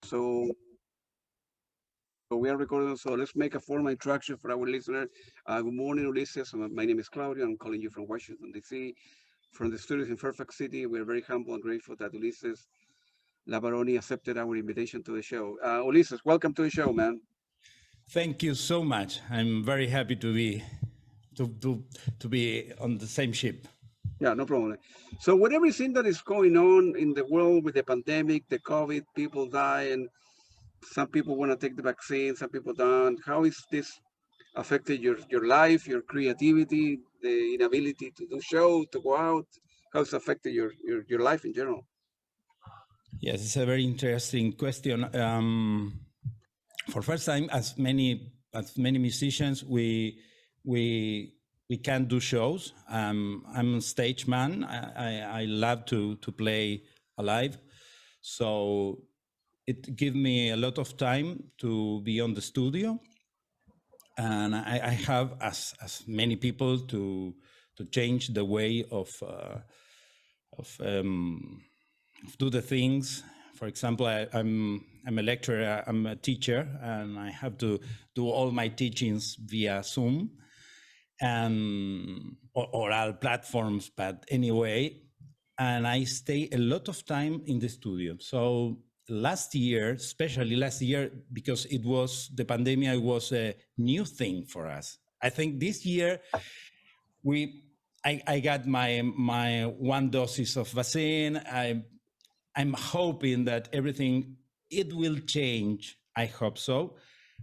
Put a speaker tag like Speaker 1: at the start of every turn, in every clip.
Speaker 1: So, so we are recording. So let's make a formal introduction for our listener. Good morning, Ulises. My name is Claudio. I'm calling you from Washington, D.C., from the studios in Fairfax City. We're very humble and grateful that Ulises Labaronnie accepted our invitation to the show. Ulises, welcome to the show, man.
Speaker 2: Thank you so much. I'm very happy to be to be on the same ship.
Speaker 1: Yeah, no problem. So with everything that is going on in the world with the pandemic, the COVID, people die, and some people want to take the vaccine, some people don't. How is this affected your life, your creativity, the inability to do shows, to go out? How it's affected your life in general?
Speaker 2: Yes, it's a very interesting question. For first time, as many musicians, we can do shows. I'm a stage man. I love to play alive, so it gives me a lot of time to be on the studio, and I have as many people to change the way of do the things. For example, I'm a lecturer, I'm a teacher, and I have to do all my teachings via Zoom and or all platforms. But anyway, and I stay a lot of time in the studio. So last year, especially last year, because it was the pandemic, it was a new thing for us. I think this year I got my one doses of vaccine. I'm hoping that everything it will change. I hope so.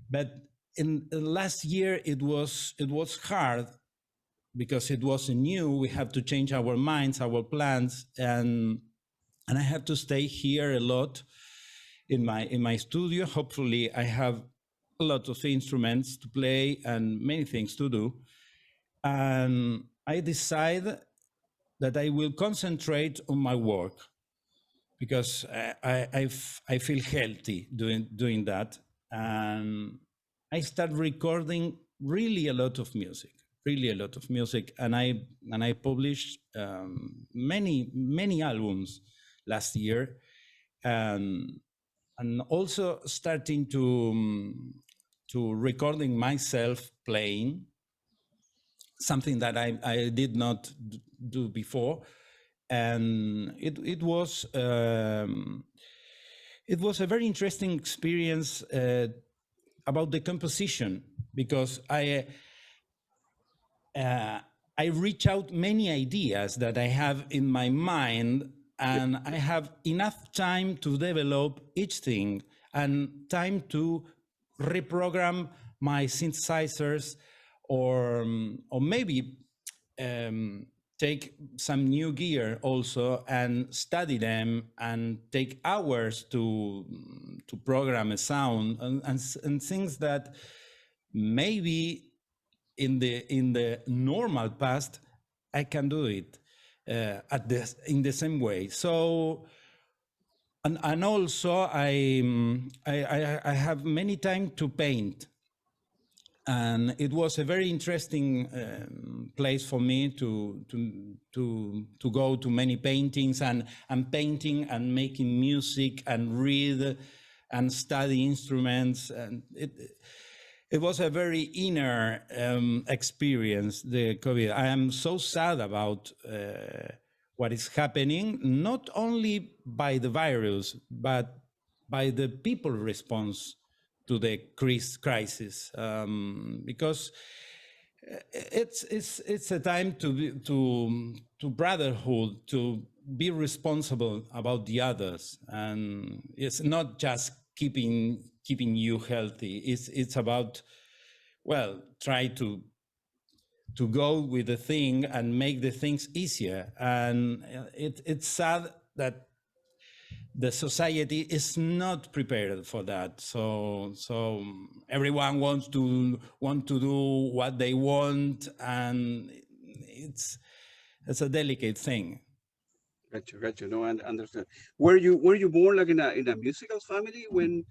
Speaker 2: But in last year it was hard because it was new. We have to change our minds, our plans, and I have to stay here a lot in my studio. Hopefully, I have a lot of instruments to play and many things to do. And I decide that I will concentrate on my work because I feel healthy doing that, and I start recording really a lot of music, and I published many albums last year, and also starting to recording myself playing something that I did not do before, and it was a very interesting experience about the composition because I reach out many ideas that I have in my mind, and I have enough time to develop each thing and time to reprogram my synthesizers, or maybe take some new gear also and study them and take hours to program a sound, and things that maybe in the normal past I can do it in the same way. So and also I have many time to paint, and it was a very interesting place for me to go to many paintings and painting and making music and read and study instruments, and it was a very inner experience, the COVID. I am so sad about what is happening, not only by the virus, but by the people response to the crisis, because it's a time to brotherhood, to be responsible about the others, and it's not just keeping you healthy. It's about, well, try to go with the thing and make the things easier. And it's sad that the society is not prepared for that. So everyone want to do what they want, and it's a delicate thing.
Speaker 1: Gotcha. No, I understand. Were you born like in a musical family when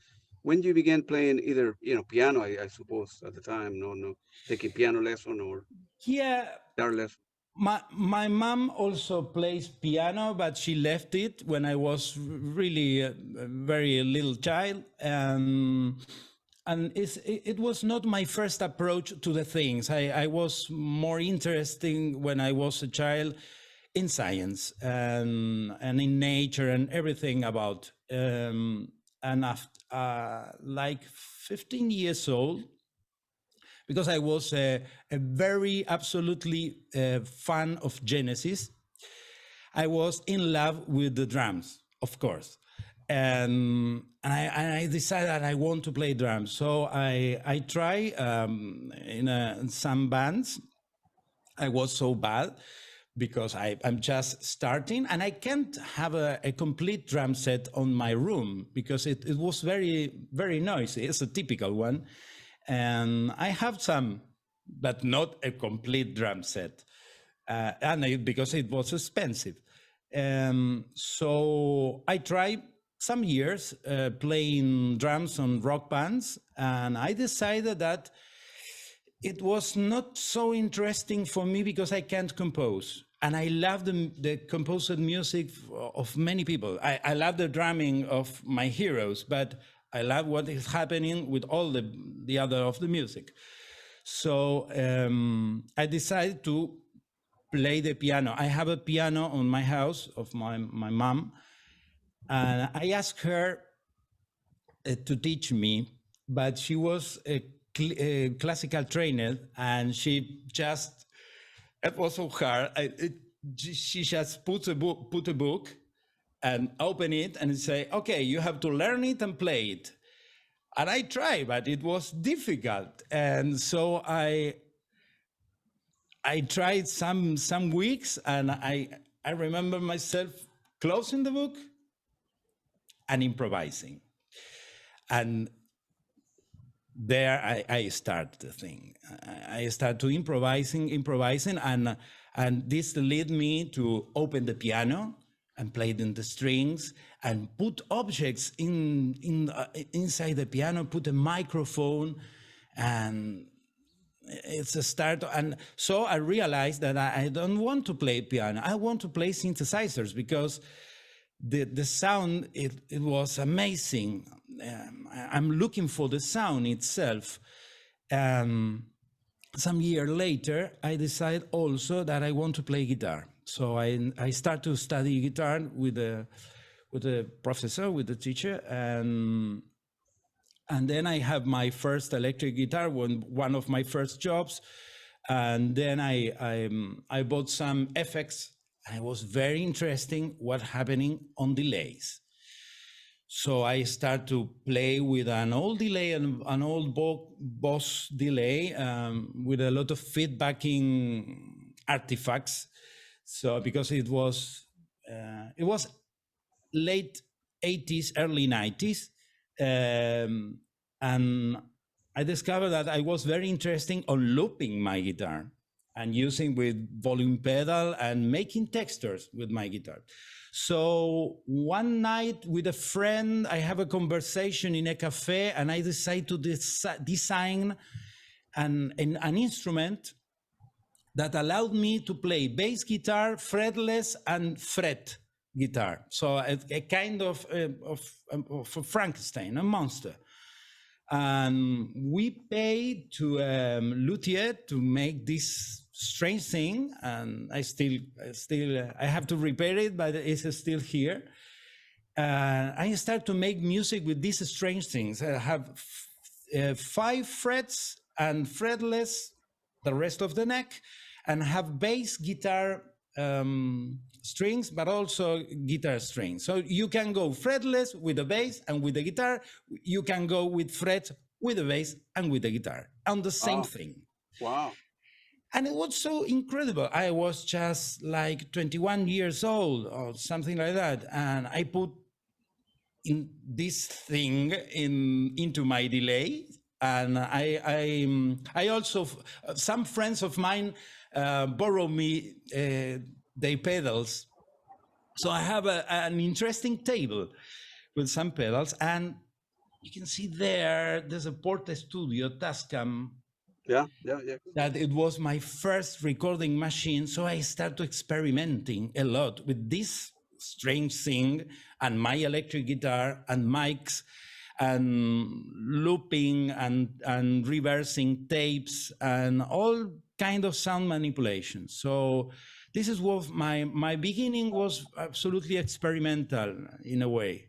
Speaker 1: you began playing either piano? I suppose at the time, no, taking piano lesson or
Speaker 2: Yeah,
Speaker 1: guitar lesson.
Speaker 2: My mom also plays piano, but she left it when I was really a very little child, and it was not my first approach to the things. I was more interested when I was a child in science and in nature and everything about. And after, like 15 years old, because I was a very absolutely fan of Genesis, I was in love with the drums, of course. And I decided that I want to play drums. So I try in some bands. I was so bad because I'm just starting and I can't have a complete drum set on my room because it was very, very noisy. It's a typical one. And I have some, but not a complete drum set. Because it was expensive. So I tried some years playing drums on rock bands, and I decided that it was not so interesting for me because I can't compose. And I love the composed music of many people. I love the drumming of my heroes, but I love what is happening with all the other of the music. So I decided to play the piano. I have a piano on my house of my mom, and I asked her to teach me, but she was a classical trainer, and she just, it was so hard. She just put a book and open it and say, okay, you have to learn it and play it. And I tried, but it was difficult. And so I tried some weeks, and I remember myself closing the book and improvising. And there I start the thing. I start to improvising, and this led me to open the piano and play in the strings and put objects inside the piano, put a microphone, and it's a start. And so I realized that I don't want to play piano. I want to play synthesizers because the sound, it was amazing. I'm looking for the sound itself. Some year later, I decided also that I want to play guitar. So I start to study guitar with a professor, with a teacher, and then I have my first electric guitar, one of my first jobs, and then I bought some effects. And it was very interesting what happening on delays. So I start to play with an old delay, an old Boss delay with a lot of feedbacking artifacts. So because it was late 80s, early 90s, and I discovered that I was very interested on looping my guitar and using with volume pedal and making textures with my guitar. So one night with a friend, I have a conversation in a cafe, and I decide to design an instrument that allowed me to play bass guitar, fretless, and fret guitar. So a kind of a Frankenstein, a monster. And we paid to luthier to make this strange thing, and I still I have to repair it, but it's still here. I start to make music with these strange things. I have 5 frets and fretless the rest of the neck, and have bass guitar strings, but also guitar strings. So you can go fretless with the bass and with the guitar. You can go with frets with the bass and with the guitar on the same thing.
Speaker 1: Wow.
Speaker 2: And it was so incredible. I was just like 21 years old or something like that. And I put in this thing into my delay. And I also, some friends of mine borrow me their pedals. So I have an interesting table with some pedals, and you can see there's a Porta Studio Tascam
Speaker 1: Yeah, yeah, yeah.
Speaker 2: That it was my first recording machine. So I started experimenting a lot with this strange thing and my electric guitar and mics and looping and reversing tapes and all kind of sound manipulation. So this is what my beginning was, absolutely experimental in a way.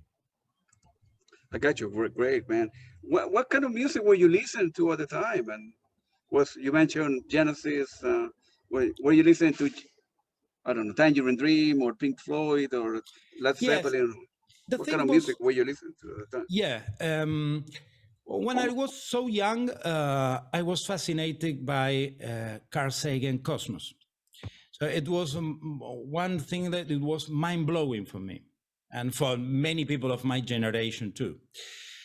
Speaker 1: I got you. Great, man. What kind of music were you listening to at the time? And was you mentioned Genesis? Were you listening to, I don't know, Tangerine Dream or Pink Floyd or Led
Speaker 2: Yes,
Speaker 1: Zeppelin?
Speaker 2: the
Speaker 1: What kind
Speaker 2: thing
Speaker 1: of music
Speaker 2: was,
Speaker 1: were you listening to at the time?
Speaker 2: yeah, when I was so young, I was fascinated by Carl Sagan Cosmos. So it was one thing that it was mind blowing for me and for many people of my generation too.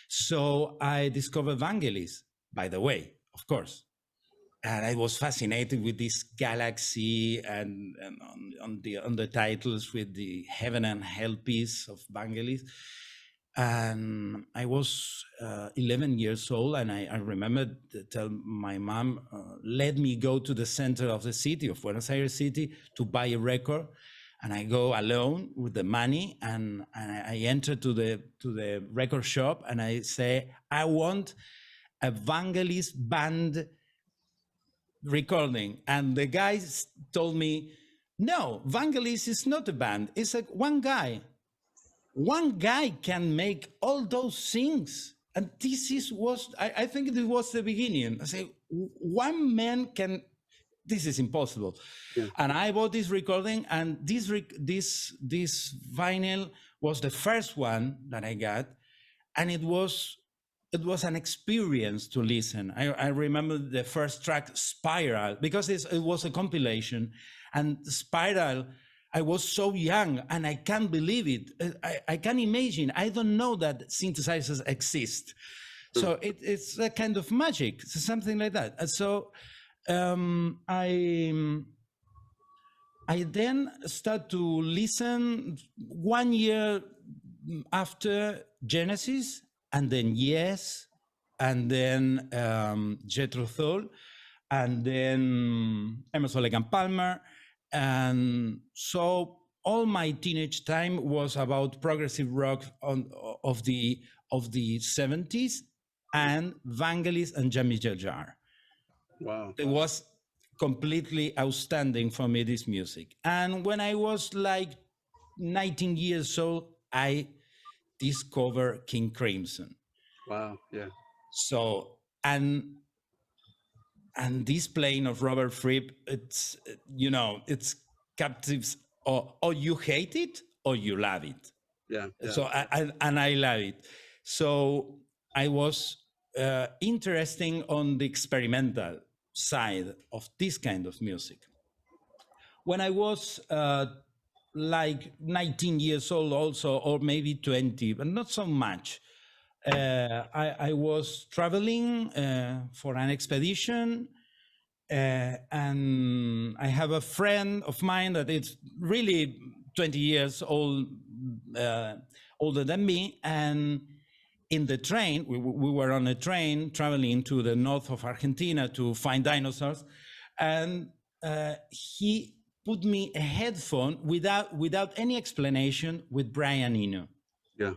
Speaker 2: So I discovered Vangelis, by the way, of course. And I was fascinated with this galaxy and on the titles with the heaven and hell piece of Vangelis. And I was 11 years old, and I remember to tell my mom, let me go to the center of the city of Buenos Aires city to buy a record. And I go alone with the money, and I enter to the record shop, and I say, I want a Vangelis band recording. And the guys told me, no, Vangelis is not a band. It's like one guy. One guy can make all those things. And this is was I think it was the beginning. I say one man can. This is impossible.
Speaker 1: Yeah.
Speaker 2: And I bought this recording, and this vinyl was the first one that I got, and it was an experience to listen. I remember the first track, Spiral, because it was a compilation, and Spiral, I was so young and I can't believe it. I can imagine. I don't know that synthesizers exist. So it's a kind of magic, something like that. And so I then start to listen 1 year after Genesis, and then Yes, and then Jethro Tull, and then Emerson Lake and Palmer. And so all my teenage time was about progressive rock of the 70s and Vangelis and Jean-Michel Jarre.
Speaker 1: Wow.
Speaker 2: It was completely outstanding for me, this music. And when I was like 19 years old, I discovered King Crimson.
Speaker 1: Wow. Yeah.
Speaker 2: So, and this playing of Robert Fripp, it's, it's captives, or you hate it or you love it.
Speaker 1: Yeah. Yeah.
Speaker 2: So I love it. So I was interesting on the experimental side of this kind of music. When I was like 19 years old also, or maybe 20, but not so much, I was traveling for an expedition, and I have a friend of mine that is really 20 years old, older than me, and in the train, we were on a train traveling to the north of Argentina to find dinosaurs, and he put me a headphone without any explanation with Brian Eno,
Speaker 1: Yeah.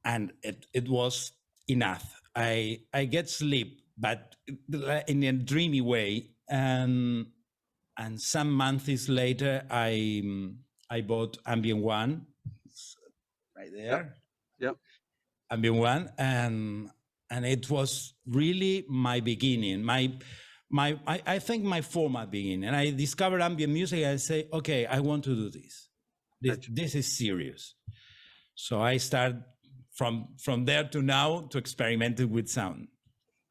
Speaker 2: and it was enough. I get sleep, but in a dreamy way, and some months later, I bought Ambient One, right
Speaker 1: Yep.
Speaker 2: there,
Speaker 1: Yep.
Speaker 2: Ambient One, and it was really my beginning, I think my formal beginning. And I discovered ambient music. And I say, okay, I want to do this.
Speaker 1: Gotcha.
Speaker 2: This is serious. So I start from there to now to experimenting with sound.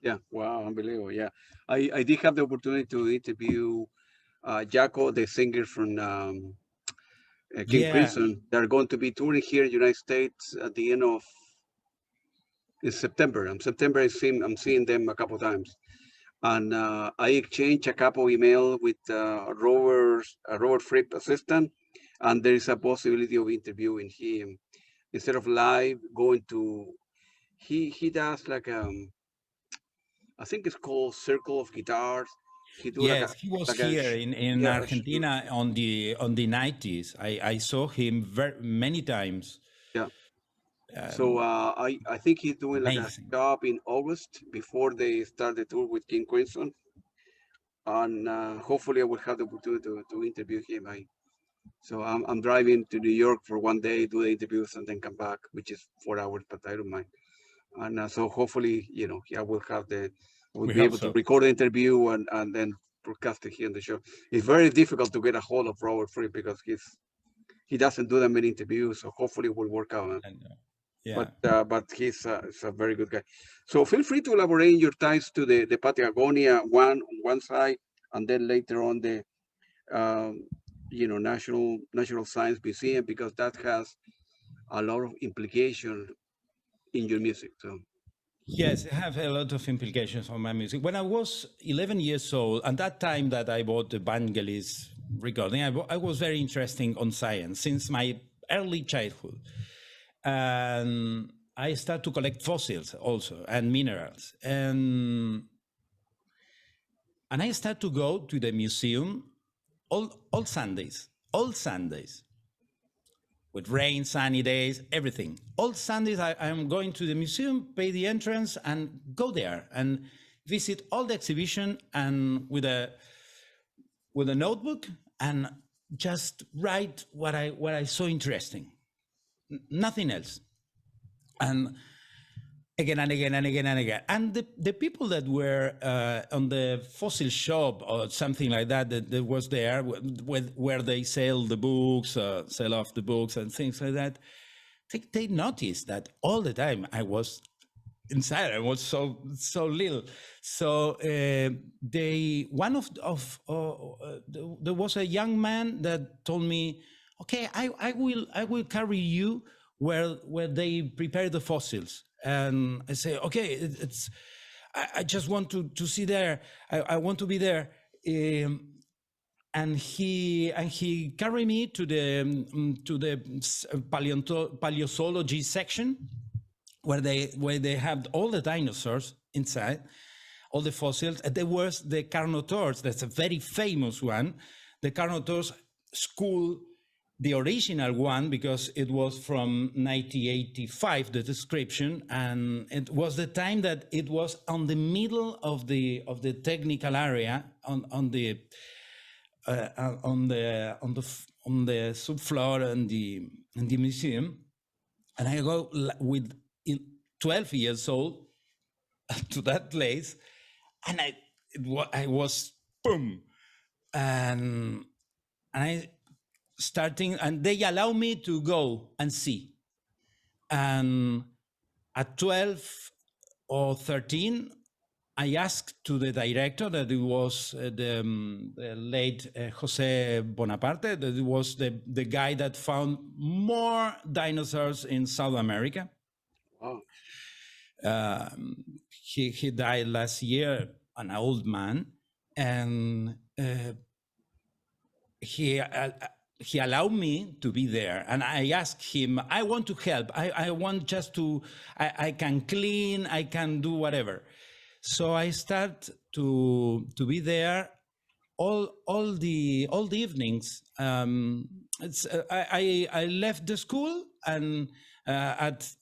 Speaker 1: Yeah. Wow. Unbelievable. Yeah. I did have the opportunity to interview Jaco, the singer from King
Speaker 2: Yeah,
Speaker 1: Crimson. They're going to be touring here in the United States at the end of in September. In September, I'm seeing them a couple times, and I exchanged a couple email with Robert Fripp assistant, and there is a possibility of interviewing him instead of live going to. He does like I think it's called Circle of Guitars. He do
Speaker 2: Yes, he was
Speaker 1: like a
Speaker 2: here in
Speaker 1: yeah,
Speaker 2: Argentina on the 90s. I saw him many times.
Speaker 1: yeah. So I think he's doing like a
Speaker 2: Amazing.
Speaker 1: job in August before they start the tour with King Crimson, and hopefully I will have the opportunity to interview him. So I'm driving to New York for one day, do the interviews, and then come back, which is 4 hours, but I don't mind. And so hopefully, I will have will
Speaker 2: We
Speaker 1: be
Speaker 2: hope
Speaker 1: able to
Speaker 2: so.
Speaker 1: record the interview and then broadcast it here on the show. It's very difficult to get a hold of Robert Fripp because he doesn't do that many interviews, so hopefully it will work out.
Speaker 2: And,
Speaker 1: But
Speaker 2: yeah.
Speaker 1: he's a very good guy. So feel free to elaborate your ties to the Patagonia one on one side, and then later on the um, National Science Museum, because that has a lot of implication in your music. So
Speaker 2: Yes, it have a lot of implications for my music. When I was 11 years old, and that time that I bought the Vangelis recording, I was very interested on science since my early childhood. And I started to collect fossils also and minerals. And I started to go to the museum all Sundays, all Sundays. With rain, sunny days, everything. All Sundays, I'm going to the museum, pay the entrance, and go there and visit all the exhibition and with a notebook and just write what I saw interesting. Nothing else. And again and again and again and again. And the people that were on the fossil shop or something like that was there, where they sell the books, sell off the books and things like that, they noticed that all the time I was inside. I was so little. So there was a young man that told me, okay, I will carry you where they prepare the fossils. And I say, okay, I just want to see there. I want to be there. And he carried me to the paleontology section where they have all the dinosaurs inside, all the fossils. And there was the Carnotaurus. That's a very famous one. The Carnotaurus school, the original one, because it was from 1985, the description, and it was the time that it was on the middle of the technical area on the subfloor and the museum. And I go with 12 years old to that place, and I was boom, and I starting, and they allow me to go and see. And at 12 or 13, I asked to the director, that it was the late Jose Bonaparte, that it was the guy that found more dinosaurs in South America.
Speaker 1: wow.
Speaker 2: He died last year, an old man, and he allowed me to be there. And I asked him, I want to help. I want just to, I can clean, I can do whatever. So I start to be there all the evenings. I left the school, and at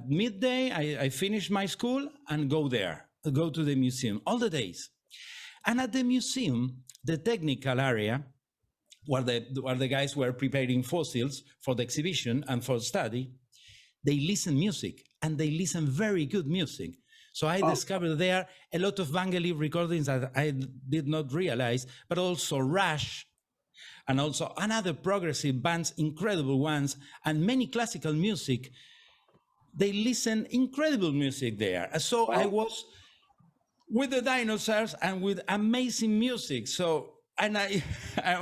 Speaker 2: midday I finish my school and go to the museum all the days. And at the museum, the technical area, where the guys were preparing fossils for the exhibition and for study, they listen music, and they listen very good music. So I discovered there a lot of Vangelis recordings that I did not realize, but also Rush, and also another progressive bands, incredible ones, and many classical music. They listen incredible music there. So I was with the dinosaurs and with amazing music. So, and I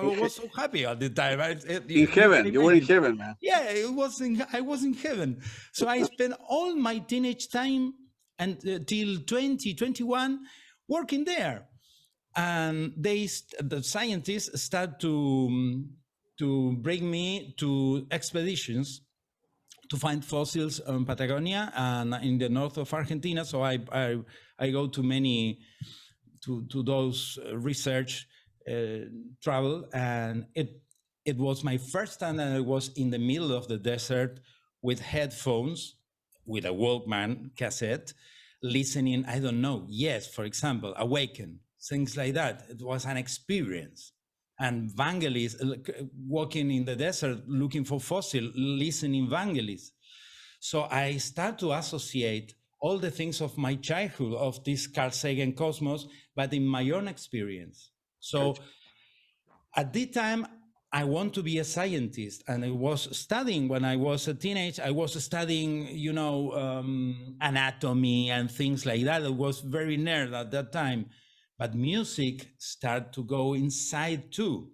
Speaker 2: was so happy at the time.
Speaker 1: In
Speaker 2: You can
Speaker 1: heaven, you were in
Speaker 2: imagine.
Speaker 1: heaven, man.
Speaker 2: Yeah, I was in heaven. So I spent all my teenage time until 2021 working there. And the scientists start to bring me to expeditions to find fossils on Patagonia and in the north of Argentina. So I go to many to those research travel, and it was my first time that I was in the middle of the desert with headphones, with a Walkman cassette, listening. I don't know. Yes, for example, Awaken, things like that. It was an experience. And Vangelis, walking in the desert looking for fossil, listening Vangelis. So I start to associate all the things of my childhood, of this Carl Sagan cosmos, but in my own experience. So at the time, I want to be a scientist, and I was studying when I was a teenager. I was studying, anatomy and things like that. I was very nerd at that time, but music started to go inside too.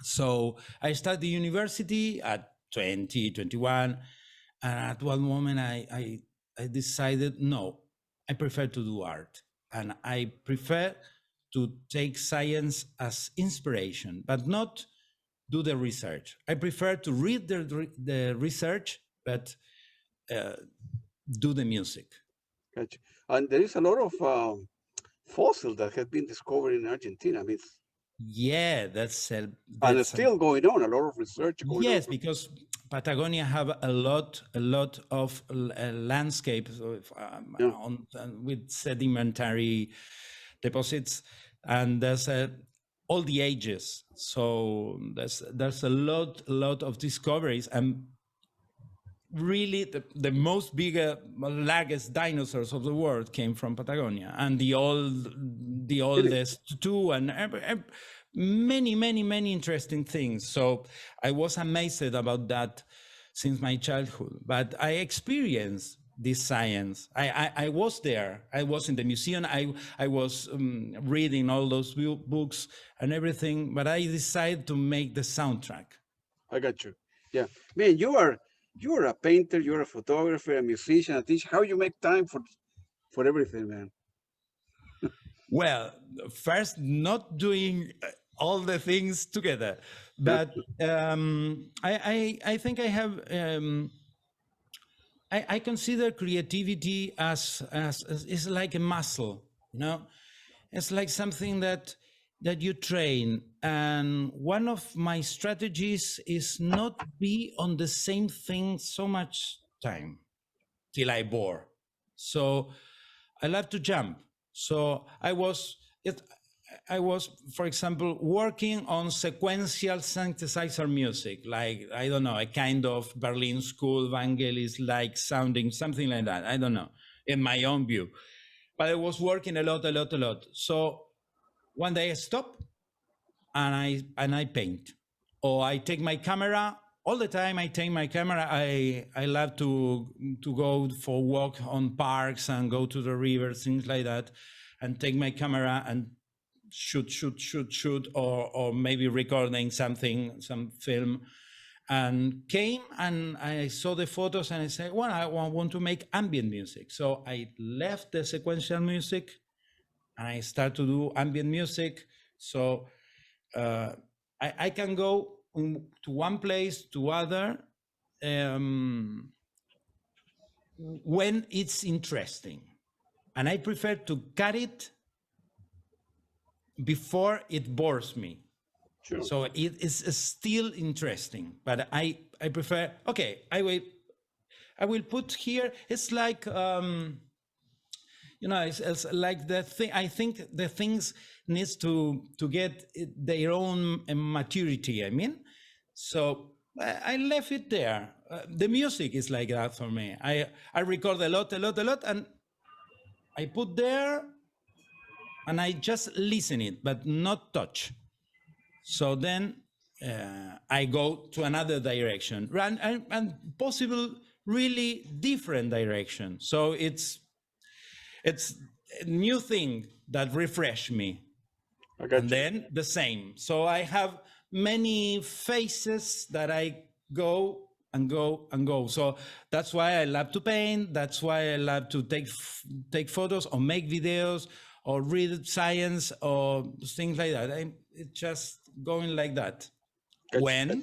Speaker 2: So I started university at 20, 21, and at one moment I decided, no, I prefer to do art, and I prefer to take science as inspiration, but not do the research. I prefer to read the research, but do the music.
Speaker 1: Gotcha. And there is a lot of fossils that have been discovered in Argentina. I mean,
Speaker 2: Yeah,
Speaker 1: and it's still going on. A lot of research going on.
Speaker 2: Yes, because Patagonia have a lot of landscapes with sedimentary deposits, and there's all the ages. So there's a lot of discoveries, and really the most largest dinosaurs of the world came from Patagonia, and the oldest too, and many interesting things. So I was amazed about that since my childhood, but I experienced this science. I was there. I was in the museum. I was reading all those books and everything, but I decided to make the soundtrack.
Speaker 1: I got you. Yeah, man, you're a painter, you're a photographer, a musician, a teacher. How you make time for everything, man?
Speaker 2: Well, first, not doing all the things together, but I think I have. I consider creativity as is like a muscle. It's like something that you train, and one of my strategies is not be on the same thing so much time till I bore. So I love to jump. So I was, for example, working on sequential synthesizer music, like, I don't know, a kind of Berlin School Vangelis like sounding, something like that. I don't know, in my own view. But I was working a lot. So one day I stop and I paint, or I take my camera. All the time I take my camera. I love to go for a walk on parks and go to the river, things like that, and take my camera and shoot, or maybe recording something, some film. And came and I saw the photos and I said, well, I want to make ambient music. So I left the sequential music and I start to do ambient music. So I can go to one place to other when it's interesting, and I prefer to cut it before it bores me.
Speaker 1: Sure.
Speaker 2: So it is still interesting, but I prefer. Okay, I will put here. It's like it's like the thing. I think the things needs to get their own maturity. I mean, so I left it there. The music is like that for me. I record a lot, and I put there, and I just listen it, but not touch. So then I go to another direction, and possible really different direction. So it's a new thing that refresh me. And then the same. So I have many phases that I go and go. So that's why I love to paint. That's why I love to take photos or make videos or read science or things like that. It's just going like that. When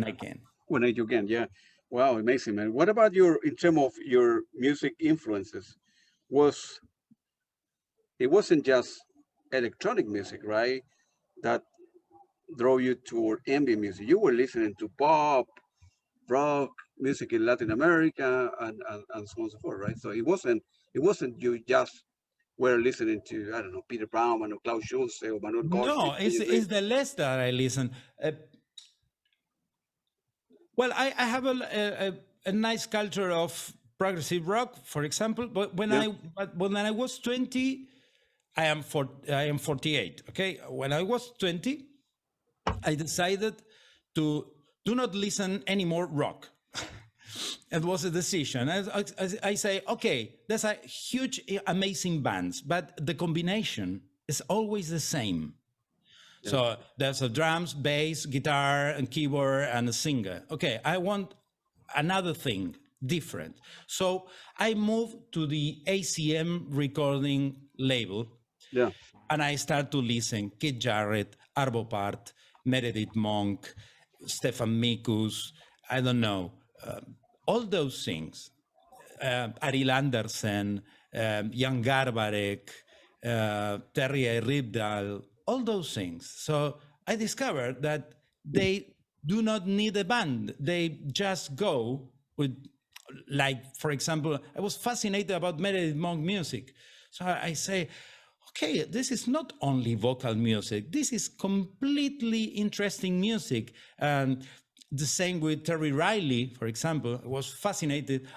Speaker 2: I can.
Speaker 1: When you can, yeah. Wow, amazing, man. What about your, in terms of your music influences? Was it wasn't just electronic music, right? That drove you toward ambient music. You were listening to pop, rock, music in Latin America, and so on and so forth, right? So it wasn't you just were listening to, I don't know, Peter Brown or Klaus Schulze or Manuel
Speaker 2: No,
Speaker 1: Goldschmidt music.
Speaker 2: it's the less that I listen. Well, I have a nice culture of progressive rock, for example.
Speaker 1: Yeah,
Speaker 2: But when I was 20, I am 48. Okay, when I was 20, I decided to do not listen anymore rock. It was a decision. I say, okay, there's a huge, amazing bands, but the combination is always the same.
Speaker 1: yeah,
Speaker 2: So there's a drums, bass, guitar, and keyboard, and a singer. Okay, I want another thing different. So I moved to the ACM recording label,
Speaker 1: yeah,
Speaker 2: and I start to listen Kid Jarrett, Arvo Part, Meredith Monk, Stefan Mikus, I don't know, all those things. Ariel Andersen, Jan Garbarek, Terry Ribdal, all those things. So I discovered that they do not need a band. They just go with, like, for example, I was fascinated about Meredith Monk music. So I say, okay, this is not only vocal music. This is completely interesting music. And the same with Terry Riley, for example. I was fascinated.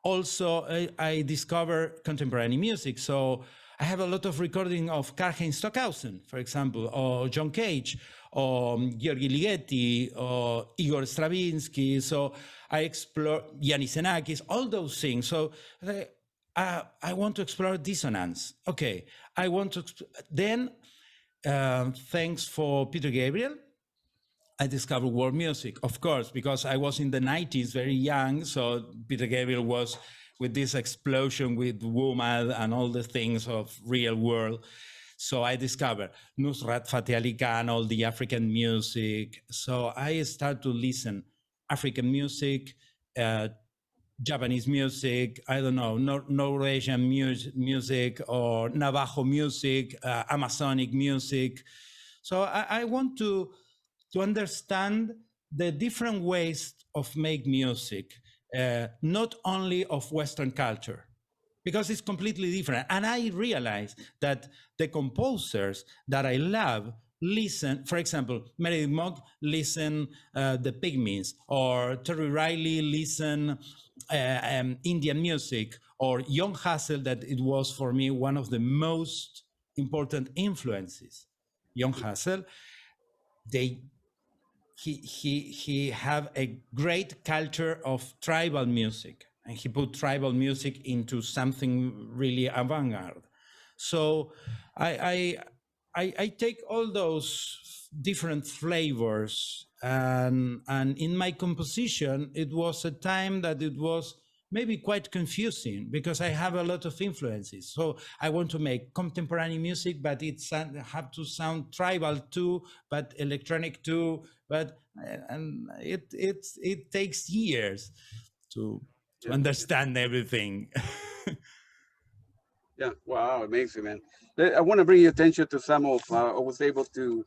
Speaker 2: Also, I discovered contemporary music. So I have a lot of recording of Karl-Heinz Stockhausen, for example, or John Cage, or Georgi Ligeti, or Igor Stravinsky. So I explore Yanis Xenakis, all those things. So I want to explore dissonance. Okay, I want to then. Thanks for Peter Gabriel, I discovered world music, of course, because I was in the 90s, very young. So Peter Gabriel was with this explosion with WOMAD and all the things of real world. So I discovered Nusrat Fateh Ali Khan, all the African music. So I started to listen African music, Japanese music, I don't know, Norwegian music or Navajo music, Amazonic music. So I want to understand the different ways of make music, not only of Western culture, because it's completely different. And I realized that the composers that I love listen, for example, Meredith Monk listen the Pygmies, or Terry Riley listen Indian music, or John Hassel, that it was for me one of the most important influences. John Hassel, they he have a great culture of tribal music, and he put tribal music into something really avant-garde. So I take all those different flavors, and in my composition it was a time that it was maybe quite confusing because I have a lot of influences. So I want to make contemporary music, but it have to sound tribal too, but electronic too. But and it takes years to
Speaker 1: yeah,
Speaker 2: understand everything.
Speaker 1: yeah. Wow, amazing, man. I want to bring your attention to some of. I was able to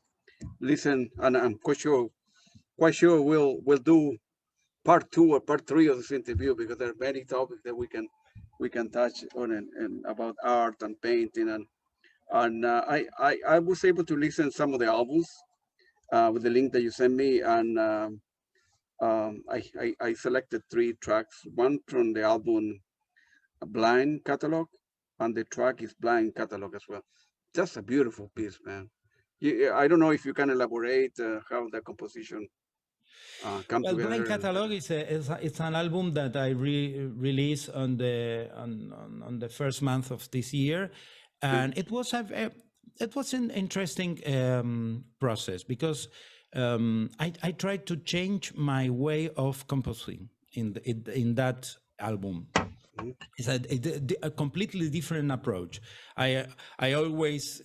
Speaker 1: listen, and I'm quite sure we'll do part two or part three of this interview because there are many topics that we can touch on and about art and painting and I was able to listen some of the albums with the link that you sent me and I selected three tracks, one from the album Blind Catalog, and the track is Blind Catalog as well. Just a beautiful piece, man. I don't know if you can elaborate how the composition come
Speaker 2: Well, Blind
Speaker 1: together.
Speaker 2: Catalog it's an album that I released on the first month of this year,
Speaker 1: Yeah,
Speaker 2: and it was an interesting process because I tried to change my way of composing in that album. It's a completely different approach. I always,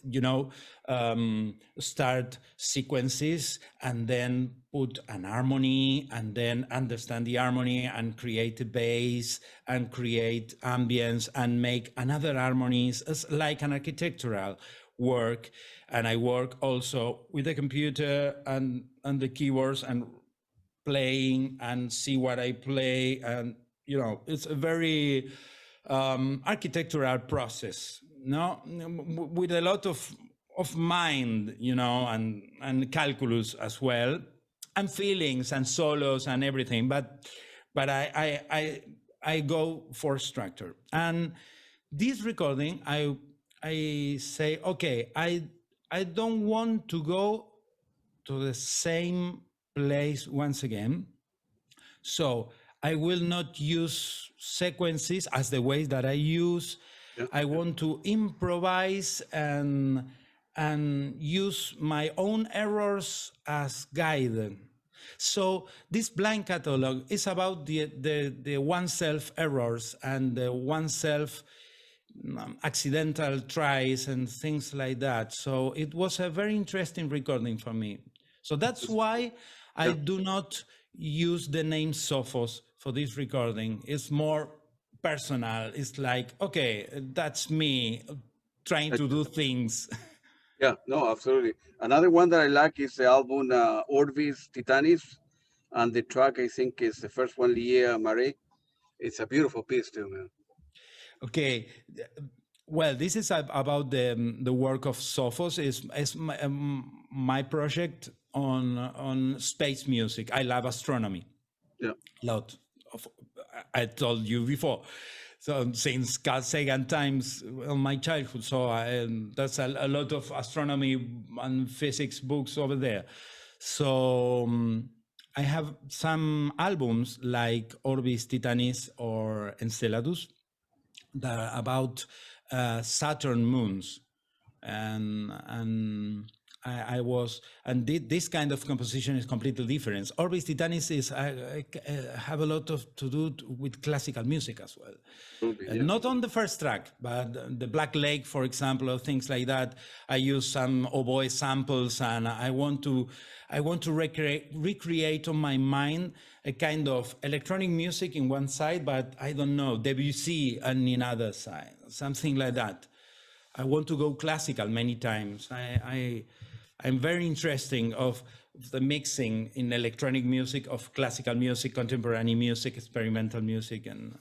Speaker 2: start sequences and then put an harmony and then understand the harmony and create a bass and create ambience and make another harmonies as like an architectural work. And I work also with the computer and the keyboards and playing and see what I play. And, it's a very architectural process, no, with a lot of mind, and calculus as well, and feelings and solos and everything. But I go for structure. And this recording, I say, okay, I don't want to go to the same place once again. So I will not use sequences as the ways that I use.
Speaker 1: Yeah.
Speaker 2: I want to improvise and use my own errors as guide. So this blind catalog is about the oneself errors and the oneself accidental tries and things like that. So it was a very interesting recording for me. So that's why I do not use the name Sophos for this recording. It's more personal. It's like, okay, that's me trying to do things.
Speaker 1: Yeah, no, absolutely. Another one that I like is the album Orbis Titanis, and the track I think is the first one, Lia Mare. It's a beautiful piece too, man.
Speaker 2: Okay. Well, this is about the work of Sophos. Is my project on space music. I love astronomy.
Speaker 1: Yeah.
Speaker 2: Lot of, I told you before. So since Carl Sagan times in my childhood, so that's a lot of astronomy and physics books over there. So I have some albums like Orbis Titanis or Enceladus that are about Saturn moons, and I was, and this kind of composition is completely different. Orbis Titanis is I have a lot to do with classical music as well. Not on the first track, but the Black Lake, for example, or things like that. I use some oboe samples, and I want to recreate on my mind a kind of electronic music in one side, but I don't know, Debussy on the other side, something like that. I want to go classical many times. I'm very interested of the mixing in electronic music of classical music, contemporary music, experimental music, and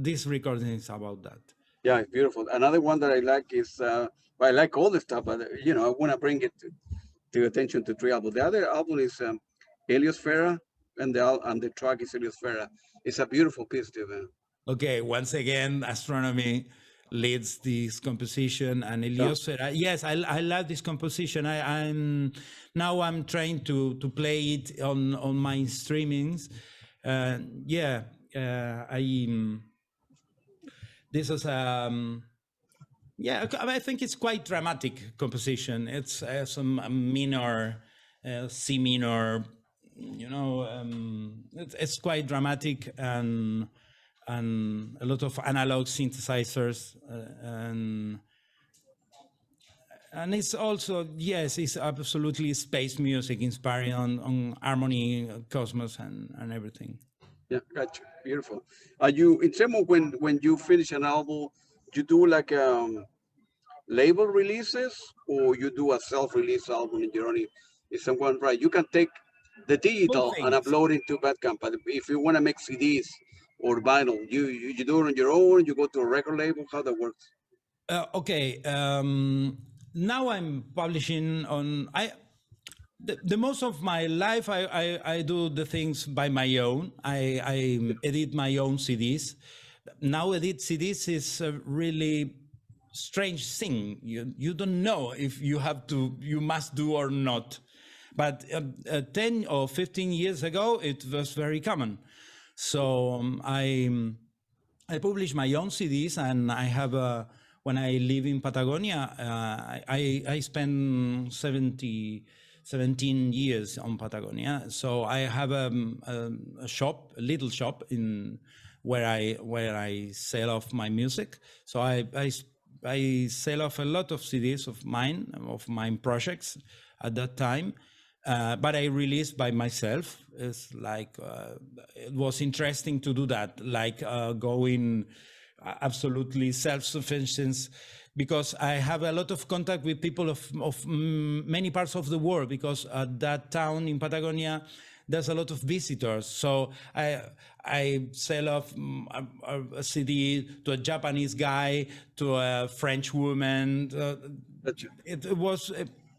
Speaker 2: this recording is about that.
Speaker 1: Yeah, it's beautiful. Another one that I like is, well, I like all the stuff, but I want to bring it to attention to three albums. The other album is Heliosphera, and the track is Heliosphera. It's a beautiful piece too, man.
Speaker 2: Okay, once again, Astronomy leads this composition, and Heliosphera. Yes, I love this composition. I'm trying to play it on my streamings. This is I think it's quite dramatic composition. It's some minor, C minor. It's quite dramatic and a lot of analog synthesizers, and it's also, yes, it's absolutely space music inspired on harmony, cosmos, and everything.
Speaker 1: Yeah, gotcha. Beautiful. Are you, in terms of when you finish an album, you do like label releases, or you do a self-release album in your own? Is someone right? You can take the digital and upload it to Bandcamp, but if you want to make CDs or vinyl, you do it on your own. You go to a record label. How that works?
Speaker 2: Okay. Now I'm publishing on the most of my life. I do the things by my own. I edit my own CDs. Now edit CDs is a really strange thing. You don't know if you must do or not. But 10 or 15 years ago, it was very common. So I publish my own CDs, and I have when I live in Patagonia, I spent 17 years on Patagonia. So I have a little shop where I sell off my music. So I sell off a lot of CDs of mine projects at that time, but I released by myself. It's like it was interesting to do that, like going absolutely self-sufficient, because I have a lot of contact with people of many parts of the world, because at that town in Patagonia, there's a lot of visitors. So I sell off a CD to a Japanese guy, to a French woman. It was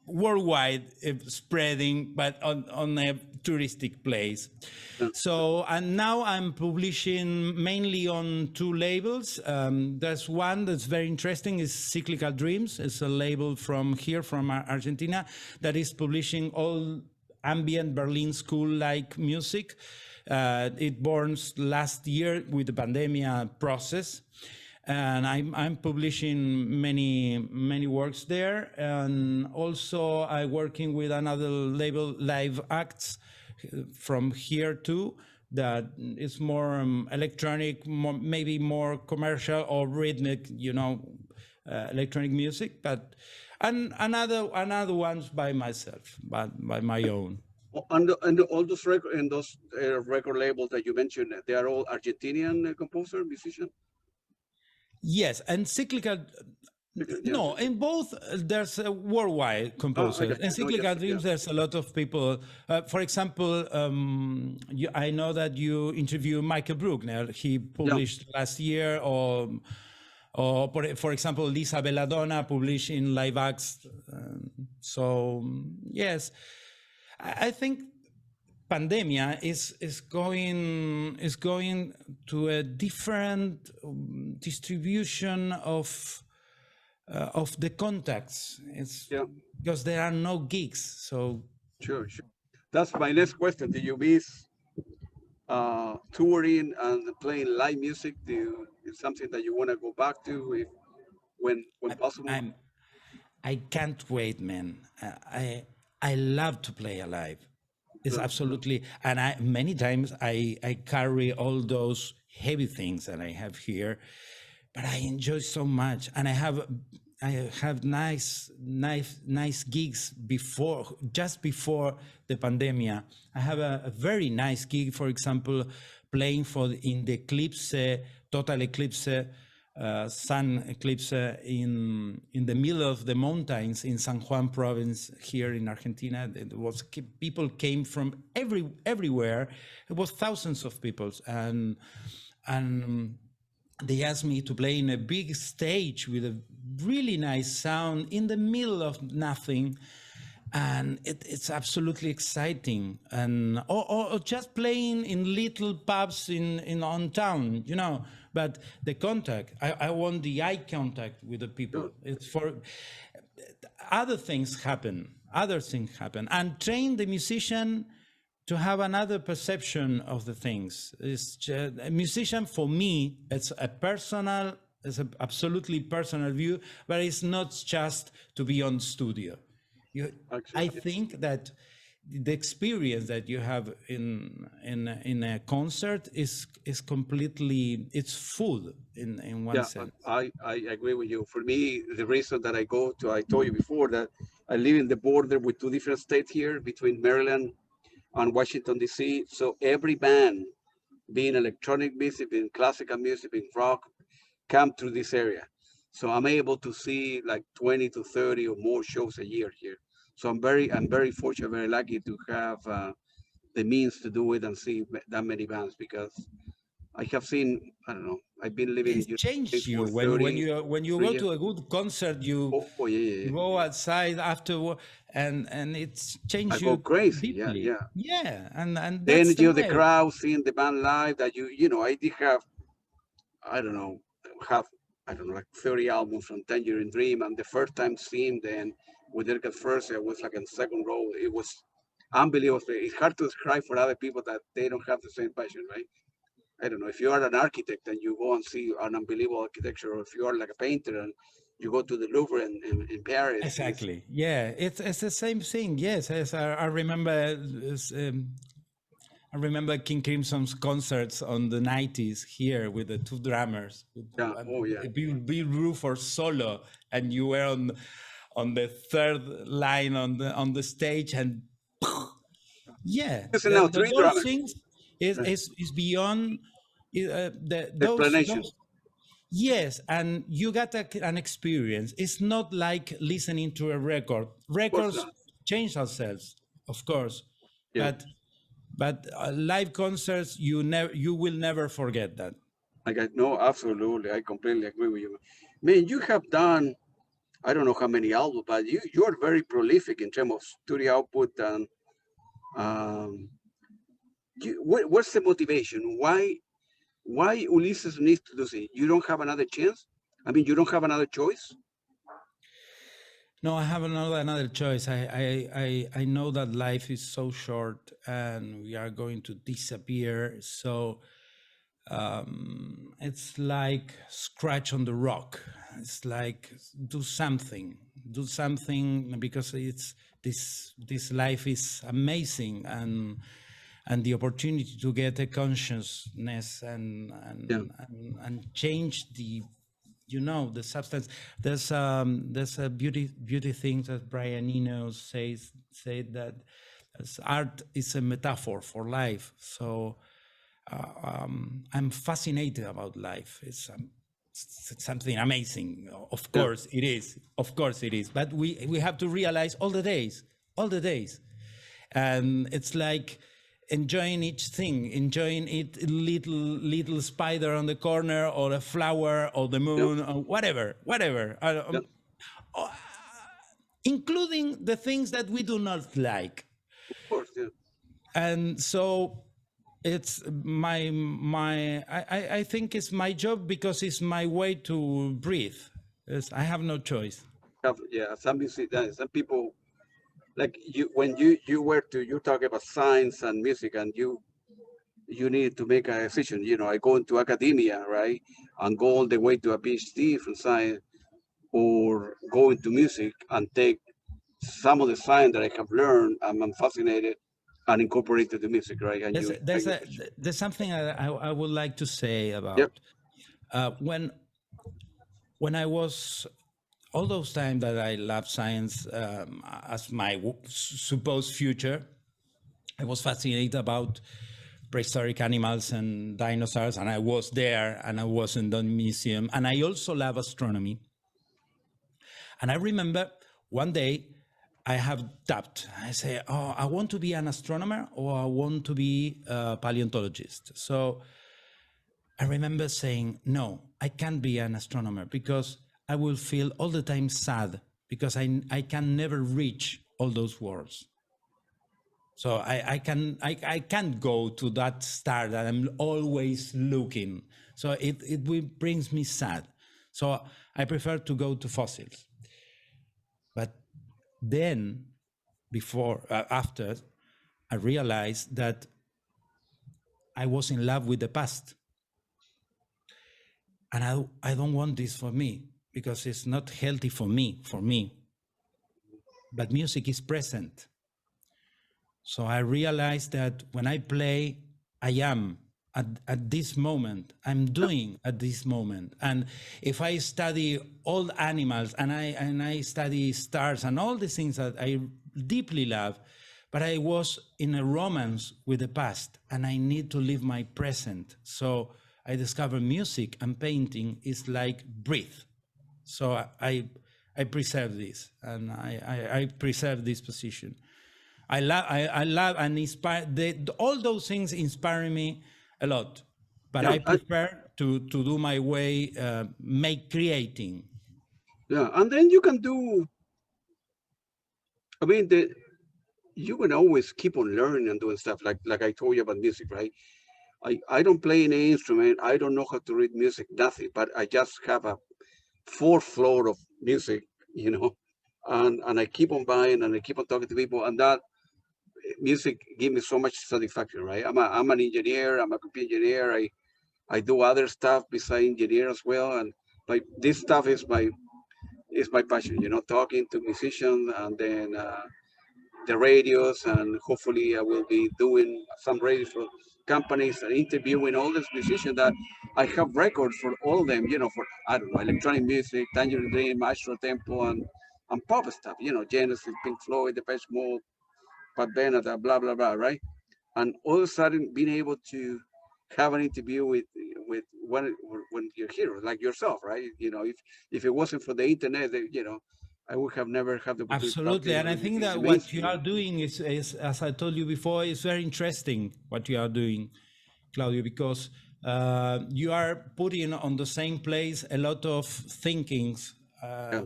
Speaker 2: worldwide spreading, but on a touristic place. So, and now I'm publishing mainly on two labels. There's one that's very interesting, is Cyclical Dreams. It's a label from here, from Argentina, that is publishing all ambient Berlin school-like music. It born last year with the pandemic process. And I'm publishing many works there. And also I'm working with another label, Live Acts, from here too, that is more electronic, maybe more commercial or rhythmic, electronic music, but and another ones by myself, by my own.
Speaker 1: And all those record labels that you mentioned, they are all Argentinian composer, musician?
Speaker 2: Yes, and Cyclical. No, in both there's a worldwide composers. In Cyclical Dreams, there's a lot of people. For example, I know that you interview Michael Bruckner. He published last year, or for example, Lisa Belladonna published in Live Acts. So yes, I think pandemia is going to a different distribution of the contacts. It's because there are no gigs. So
Speaker 1: sure. That's my next question. Do you miss touring and playing live music? Is something that you want to go back to when possible?
Speaker 2: I can't wait, man. I love to play live. It's absolutely, and many times I carry all those heavy things that I have here, but I enjoy so much, and I have nice gigs just before the pandemic. I have a very nice gig, for example, playing in the eclipse, total eclipse, sun eclipse in the middle of the mountains in San Juan province here in Argentina. It was people came from everywhere. It was thousands of people, and they asked me to play in a big stage with a really nice sound in the middle of nothing. And it's absolutely exciting, and or just playing in little pubs on town, But the contact, I want the eye contact with the people. It's for other things happen, and train the musician to have another perception of the things. A musician, for me, it's an absolutely personal view, but it's not just to be on studio. I think that the experience that you have in a concert is completely, it's full in one sense.
Speaker 1: I agree with you. For me, the reason that I told you before that I live in the border with two different states here, between Maryland and Washington, D.C. So every band, being electronic music, being classical music, being rock, come through this area. So I'm able to see like 20 to 30 or more shows a year here. So I'm very fortunate, very lucky to have the means to do it and see that many bands, because I have seen, I don't know, I've been living.
Speaker 2: It changed you when you go to a good concert. You go outside after, and it's changed you.
Speaker 1: I go crazy,
Speaker 2: deeply. And
Speaker 1: then
Speaker 2: that's
Speaker 1: the crowd seeing the band live. That I did have, like 30 albums from Tangerine Dream, and the first time seeing them with Eric at first, I was like in second row. It was unbelievable. It's hard to describe for other people that they don't have the same passion, right? I don't know, if you are an architect and you go and see an unbelievable architecture, or if you are like a painter and you go to the Louvre in Paris.
Speaker 2: Exactly. It's the same thing. Yes, as I remember I remember King Crimson's concerts on the 90s here with the two drummers, with
Speaker 1: Yeah. Oh yeah.
Speaker 2: Bill Bruford solo, and you were on the third line on the stage, and yeah,
Speaker 1: Using now three
Speaker 2: those
Speaker 1: drummers.
Speaker 2: things is beyond
Speaker 1: Explanation.
Speaker 2: those. Yes, and you got an experience. It's not like listening to a record.
Speaker 1: Of course
Speaker 2: Records
Speaker 1: not.
Speaker 2: change ourselves, of course,
Speaker 1: Yeah.
Speaker 2: but live concerts, you will never forget that.
Speaker 1: I got no, absolutely. I completely agree with you. Man, you have done, I don't know how many albums, but you're very prolific in terms of studio output. And what's the motivation? Why Ulises needs to do this? You don't have another chance? I mean, you don't have another choice?
Speaker 2: No, I have another choice. I know that life is so short and we are going to disappear. So it's like scratch on the rock. It's like do something because it's this life is amazing, and the opportunity to get a consciousness
Speaker 1: Yeah.
Speaker 2: and change the the substance. There's a beauty thing that Brian Eno said that art is a metaphor for life. So I'm fascinated about life. It's something amazing. Of course it is. Of course it is. But we have to realize all the days, and it's like enjoying each thing, enjoying it, little spider on the corner, or a flower, or the moon, or whatever.
Speaker 1: Yeah.
Speaker 2: Including the things that we do not like.
Speaker 1: Of course. Yeah.
Speaker 2: And so it's I think it's my job because it's my way to breathe. I have no choice.
Speaker 1: Yeah. Some people, like you, when you talk about science and music, and you need to make a decision. I go into academia, right, and go all the way to a PhD from science, or go into music and take some of the science that I have learned and I'm fascinated and incorporate to the music, right? And
Speaker 2: There's
Speaker 1: you
Speaker 2: a, there's,
Speaker 1: make a
Speaker 2: a,
Speaker 1: decision.
Speaker 2: there's something I would like to say
Speaker 1: Yep.
Speaker 2: about when I was all those times that I loved science as my supposed future. I was fascinated about prehistoric animals and dinosaurs, and I was there, and I was in the museum, and I also love astronomy. And I remember one day I have tapped. I say, "Oh, I want to be an astronomer, or I want to be a paleontologist." So I remember saying, "No, I can't be an astronomer because I will feel all the time sad because I can never reach all those worlds. So I can't go to that star that I'm always looking. So it brings me sad. So I prefer to go to fossils." But then, after, I realized that I was in love with the past. And I don't want this for me because it's not healthy for me. But music is present. So I realized that when I play, I am at this moment, I'm doing at this moment. And if I study all animals and I study stars and all the things that I deeply love, but I was in a romance with the past and I need to live my present. So I discovered music and painting is like breathe. So I preserve this, and I preserve this position. I love and inspire. All those things inspire me a lot, but
Speaker 1: Yeah.
Speaker 2: I prefer to do my way, make creating.
Speaker 1: Yeah. And then you can do, I mean, you can always keep on learning and doing stuff like I told you about music, right? I don't play any instrument. I don't know how to read music, nothing, but I just have a fourth floor of music, and I keep on buying and I keep on talking to people, and that music give me so much satisfaction, right? I'm an engineer. I'm a computer engineer. I do other stuff besides engineer as well, and like this stuff is my passion, talking to musicians, and then the radios, and hopefully I will be doing some radios for companies and interviewing all these musicians that I have records for all of them, for, I don't know, electronic music, Tangerine Dream, Maestro Tempo, and pop stuff, Genesis, Pink Floyd, Depeche Mode, Pat Benatar, blah, blah, blah, right? And all of a sudden being able to have an interview with one your hero like yourself, right? If it wasn't for the internet, I would have never had the opportunity to talk to
Speaker 2: Absolutely.
Speaker 1: you.
Speaker 2: And I think
Speaker 1: It's
Speaker 2: that what you
Speaker 1: amazing.
Speaker 2: are doing is, as I told you before, is very interesting what you are doing, Claudio, because you are putting on the same place a lot of thinkings
Speaker 1: Yeah,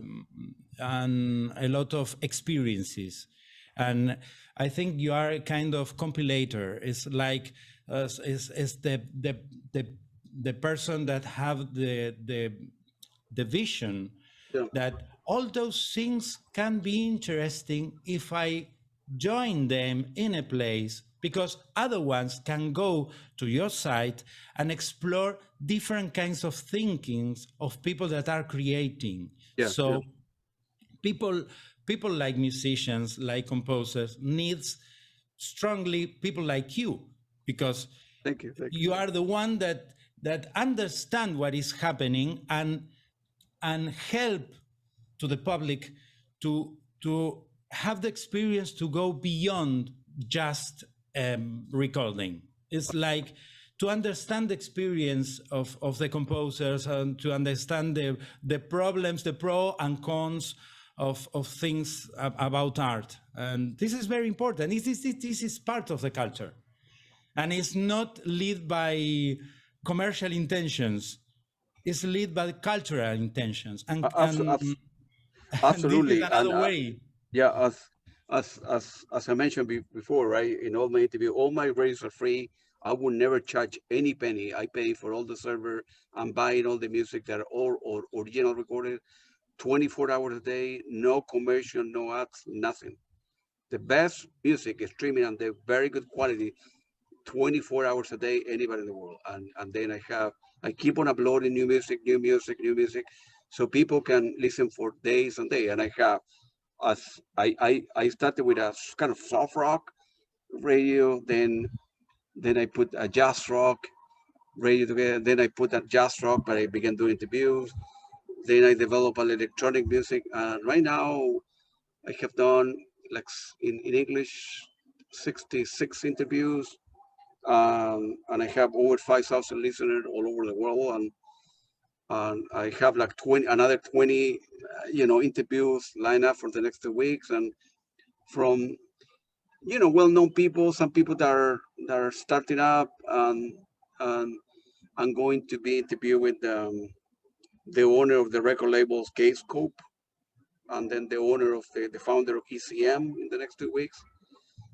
Speaker 2: and a lot of experiences. And I think you are a kind of compilator. It's like is the person that have the vision
Speaker 1: yeah,
Speaker 2: that all those things can be interesting if I join them in a place, because other ones can go to your site and explore different kinds of thinkings of people that are creating.
Speaker 1: yeah, yeah.
Speaker 2: So people people like musicians, like composers, needs strongly people like you, because
Speaker 1: Thank you, thank you.
Speaker 2: you are the one that understand what is happening and help to the public to have the experience to go beyond just recording. It's like to understand the experience of the composers and to understand the problems, the pros and cons of things about art. And this is very important. This is part of the culture. And it's not led by commercial intentions. It's led by cultural intentions.
Speaker 1: Abs- abs-
Speaker 2: And this is
Speaker 1: Absolutely, and
Speaker 2: another way.
Speaker 1: yeah, as I mentioned before, right? In all my interview, all my radios are free. I would never charge any penny. I pay for all the server. I'm buying all the music that are all or original recorded, 24 hours a day, no commercial, no ads, nothing. The best music is streaming and the very good quality, 24 hours a day, anybody in the world. And then I keep on uploading new music, new music, new music, so people can listen for days and days. And I have, as I started with a kind of soft rock radio, then I put a jazz rock radio together, then I put a jazz rock, but I began doing interviews. Then I developed an electronic music, and right now I have done like in English 66 interviews, and I have over 5,000 listeners all over the world, and I have like 20 another 20 interviews lined up for the next 2 weeks, and from well-known people, some people that are starting up, and I'm going to be interviewed with the owner of the record labels Scope, and then the owner of the founder of ECM in the next 2 weeks.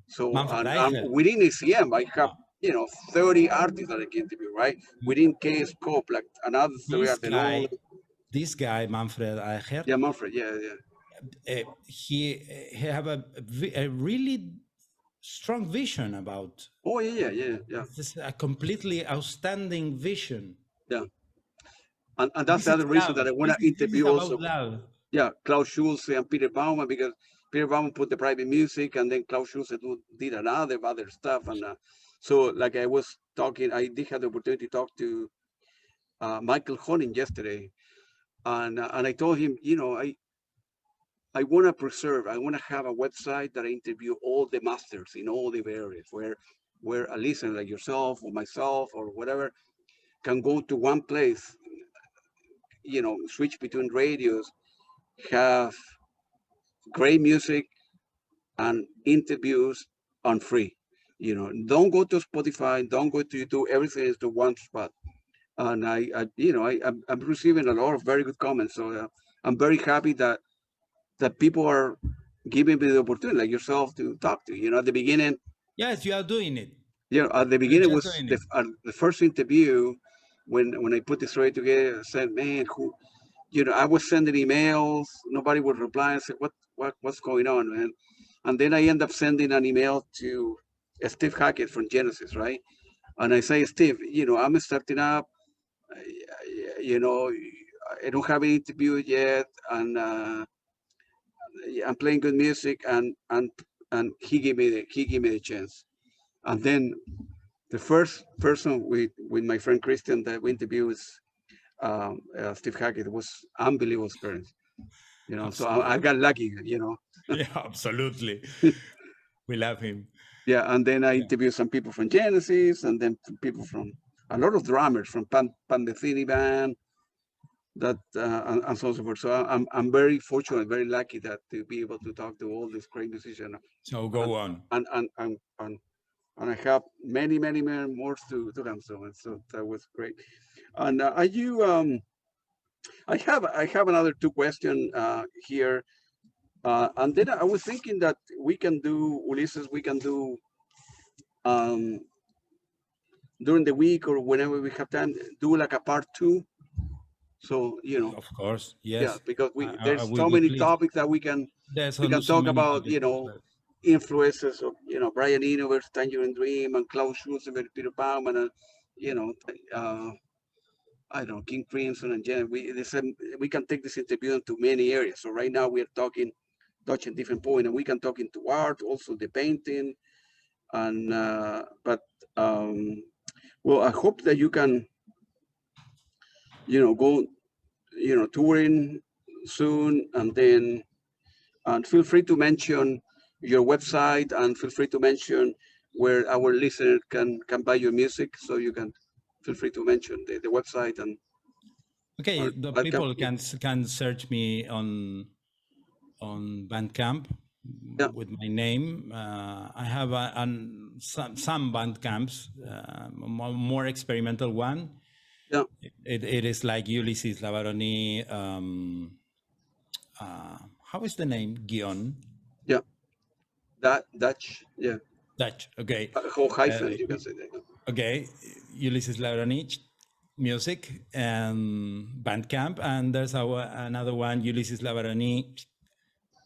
Speaker 1: So,
Speaker 2: Manfred
Speaker 1: and
Speaker 2: Eicher.
Speaker 1: within ECM, I have,
Speaker 2: Wow.
Speaker 1: 30 artists that I can interview, right? Within Scope, like another three
Speaker 2: This
Speaker 1: are the old.
Speaker 2: guy, this guy, Manfred Eicher,
Speaker 1: Yeah, Manfred, yeah, yeah.
Speaker 2: he have a really strong vision about
Speaker 1: Oh, yeah, yeah, yeah, yeah,
Speaker 2: this, a completely outstanding vision.
Speaker 1: yeah. And that's
Speaker 2: This
Speaker 1: the
Speaker 2: is
Speaker 1: other reason
Speaker 2: love.
Speaker 1: that I want to
Speaker 2: This is
Speaker 1: interview
Speaker 2: about
Speaker 1: also,
Speaker 2: love.
Speaker 1: yeah, Klaus Schulze and Peter Baumann, because Peter Baumann put the private music, and then Klaus Schulze did another other stuff. And so, like I was talking, I did have the opportunity to talk to Michael Honing yesterday, and I told him, I want to preserve, I want to have a website that I interview all the masters in all the areas where a listener like yourself or myself or whatever can go to one place, switch between radios, have great music and interviews on free. Don't go to Spotify, don't go to YouTube. Everything is to one spot. And I'm receiving a lot of very good comments. So I'm very happy that people are giving me the opportunity, like yourself, to talk to. At the beginning,
Speaker 2: Yes, you are doing it.
Speaker 1: at the
Speaker 2: You're
Speaker 1: beginning
Speaker 2: just
Speaker 1: was
Speaker 2: doing it.
Speaker 1: the first interview when I put this story together. I said, man, I was sending emails, nobody would reply. I said, what's going on, man? And then I end up sending an email to Steve Hackett from Genesis, right? And I say, Steve, I'm starting up, you know, I don't have an interview yet, and I'm playing good music, and and he gave me the chance. And then the first person with my friend Christian that we interviewed is Steve Hackett. It was unbelievable experience, So I
Speaker 2: Absolutely.
Speaker 1: got lucky,
Speaker 2: Yeah, absolutely. We love him.
Speaker 1: Yeah, and then I
Speaker 2: Yeah.
Speaker 1: interviewed some people from Genesis, and then people from a lot of drummers from Pandethini band, that and so on and so forth. So I'm very fortunate, very lucky that to be able to talk to all these great musicians,
Speaker 2: So
Speaker 1: and
Speaker 2: go on.
Speaker 1: and and and, and, and I have many more to come. So that was great. And are you? I have another two questions here. And then I was thinking that we can do, Ulises, we can do um, during the week or whenever we have time, do like a part two. So,
Speaker 2: Of course,
Speaker 1: yeah,
Speaker 2: yes.
Speaker 1: because
Speaker 2: I
Speaker 1: there's
Speaker 2: will
Speaker 1: so
Speaker 2: be
Speaker 1: many
Speaker 2: pleased.
Speaker 1: topics that we can
Speaker 2: There's so
Speaker 1: talk
Speaker 2: many
Speaker 1: about,
Speaker 2: topics to discuss.
Speaker 1: influences of, Brian Enover's Tangerine Dream and Klaus Schulze and Peter Baumann and, you know, uh, I don't know, King Crimson and Jen. We can take this interview into many areas. So right now we are touching different point, and we can talk into art, also the painting, and but um, well, I hope that you can, go, touring soon, and then feel free to mention your website, and feel free to mention where our listener can buy your music. So you can feel free to mention the website and
Speaker 2: Okay, the
Speaker 1: I'll come.
Speaker 2: people can search me on Bandcamp
Speaker 1: Yeah,
Speaker 2: with my name. I have some Bandcamps, more experimental one.
Speaker 1: yeah,
Speaker 2: It is like Ulises Labaronnie. How is the name? Guion.
Speaker 1: yeah. Dutch, yeah.
Speaker 2: Dutch. Okay.
Speaker 1: Whole
Speaker 2: Uh,
Speaker 1: hyphen, you can say that.
Speaker 2: okay. Ulises Labaronnie music and Bandcamp, and there's another one, Ulises Labaronnie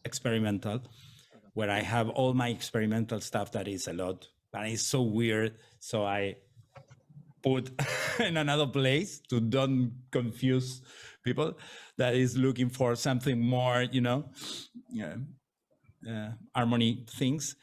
Speaker 2: experimental, where I have all my experimental stuff. That is a lot, and it's so weird. So I put in another place to don't confuse people that is looking for something more, yeah, harmony things.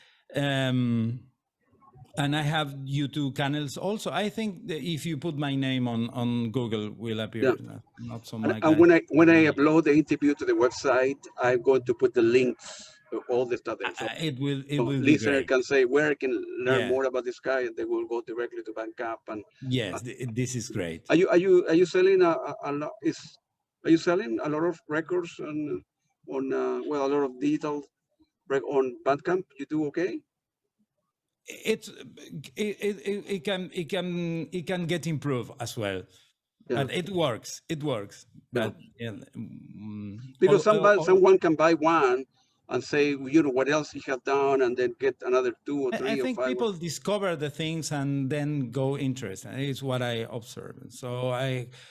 Speaker 2: And I have YouTube channels also. I think that if you put my name on Google, will appear.
Speaker 1: Yeah.
Speaker 2: Not so
Speaker 1: And,
Speaker 2: much.
Speaker 1: and when I upload the interview to the website, I'm going to put the links to all the stuff there. So
Speaker 2: It will be
Speaker 1: listener
Speaker 2: great.
Speaker 1: can say where I can learn
Speaker 2: Yeah.
Speaker 1: more about this guy, and they will go directly to Bandcamp. And uh,
Speaker 2: Yes, this is great.
Speaker 1: are you selling a lot? Are you selling a lot of records on well, a lot of digital on Bandcamp? You do okay?
Speaker 2: It's it can get improved as well,
Speaker 1: Yeah,
Speaker 2: but it works. It works.
Speaker 1: yeah.
Speaker 2: But yeah,
Speaker 1: Because someone can buy one and say, what else he has done, and then get another two or
Speaker 2: I
Speaker 1: three or
Speaker 2: think
Speaker 1: five.
Speaker 2: people discover the things and then go interested. It's what I observe. So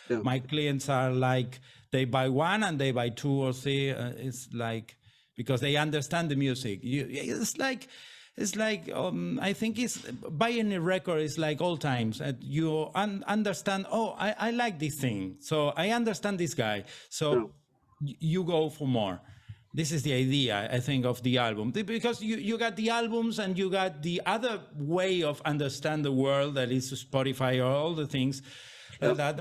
Speaker 1: Yeah,
Speaker 2: my clients are like, they buy one and they buy two or three. It's like, because they understand the music. It's like I think it's buying a record is like all times. You understand. Oh, I like this thing. So I understand this guy.
Speaker 1: yeah,
Speaker 2: So you go for more. This is the idea, I think, of the album, because you got the albums and you got the other way of understand the world, that is Spotify or all the things
Speaker 1: yeah,
Speaker 2: that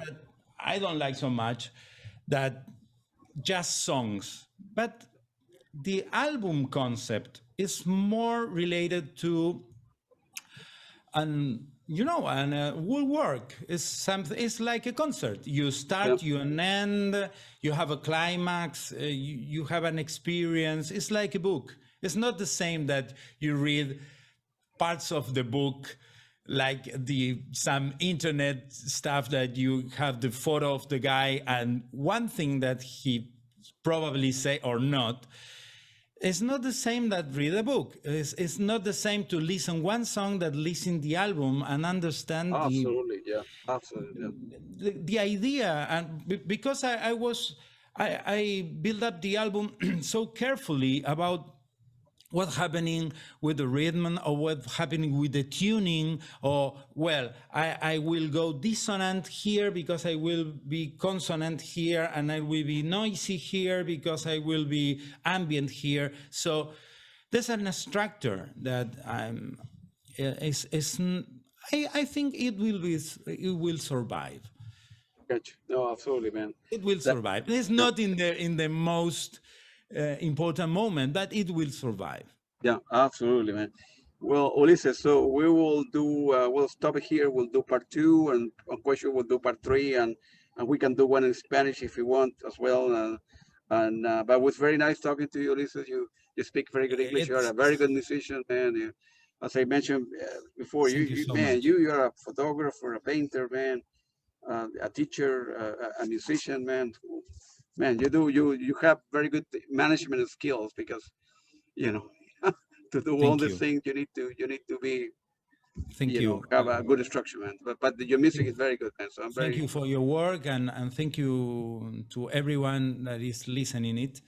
Speaker 2: I don't like so much, that just songs. But the album concept is more related to, and will work. It's something. It's like a concert. You
Speaker 1: yeah,
Speaker 2: start, you end, you have a climax, you have an experience. It's like a book. It's not the same that you read parts of the book, like some internet stuff that you have the photo of the guy and one thing that he probably say or not. It's not the same that read a book. It's not the same to listen one song that listen the album and understand
Speaker 1: absolutely, yeah, absolutely, yeah,
Speaker 2: the idea. And because I built up the album so carefully about what's happening with the rhythm or what's happening with the tuning, or well, I will go dissonant here because I will be consonant here, and I will be noisy here because I will be ambient here. So there's an structure that I think it will survive.
Speaker 1: Gotcha. No, absolutely, man.
Speaker 2: It will
Speaker 1: That,
Speaker 2: survive. It's not in the most important moment, but it will survive.
Speaker 1: yeah, absolutely, man. Well, Ulises, so we will do, we'll stop it here. We'll do part 2, and of course we'll do part 3, and we can do one in Spanish if you want as well. But it was very nice talking to you, Ulises. You speak very good English. You are a
Speaker 2: It's
Speaker 1: very good musician, man. As I mentioned before,
Speaker 2: Thank you so
Speaker 1: man,
Speaker 2: much.
Speaker 1: you are a photographer, a painter, man, a teacher, a musician, man. Man, you have very good management skills, because you know to do all
Speaker 2: Thank
Speaker 1: these
Speaker 2: you.
Speaker 1: things you need to be,
Speaker 2: Thank you.
Speaker 1: have a good structure, man. But your music is very good, man. So I'm
Speaker 2: Thank
Speaker 1: very
Speaker 2: you for your work, and thank you to everyone that is listening it.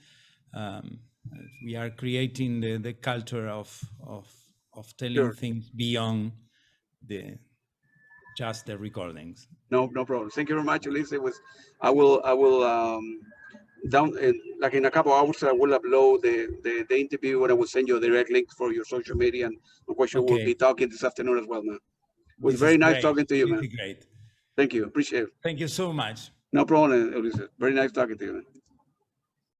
Speaker 2: Um, we are creating the culture of telling
Speaker 1: sure.
Speaker 2: things beyond the just the recordings.
Speaker 1: No problem. Thank you very much, Ulises. It was I will down in, like in a couple of hours I will upload the interview, and I will send you a direct link for your social media, and of course you will be
Speaker 2: Okay,
Speaker 1: talking this afternoon as well, man. It was
Speaker 2: this is
Speaker 1: very nice
Speaker 2: great.
Speaker 1: talking to you,
Speaker 2: This
Speaker 1: man.
Speaker 2: is great.
Speaker 1: Thank you. Appreciate it.
Speaker 2: Thank you so much.
Speaker 1: No problem, Ulises. Very nice talking to you, man.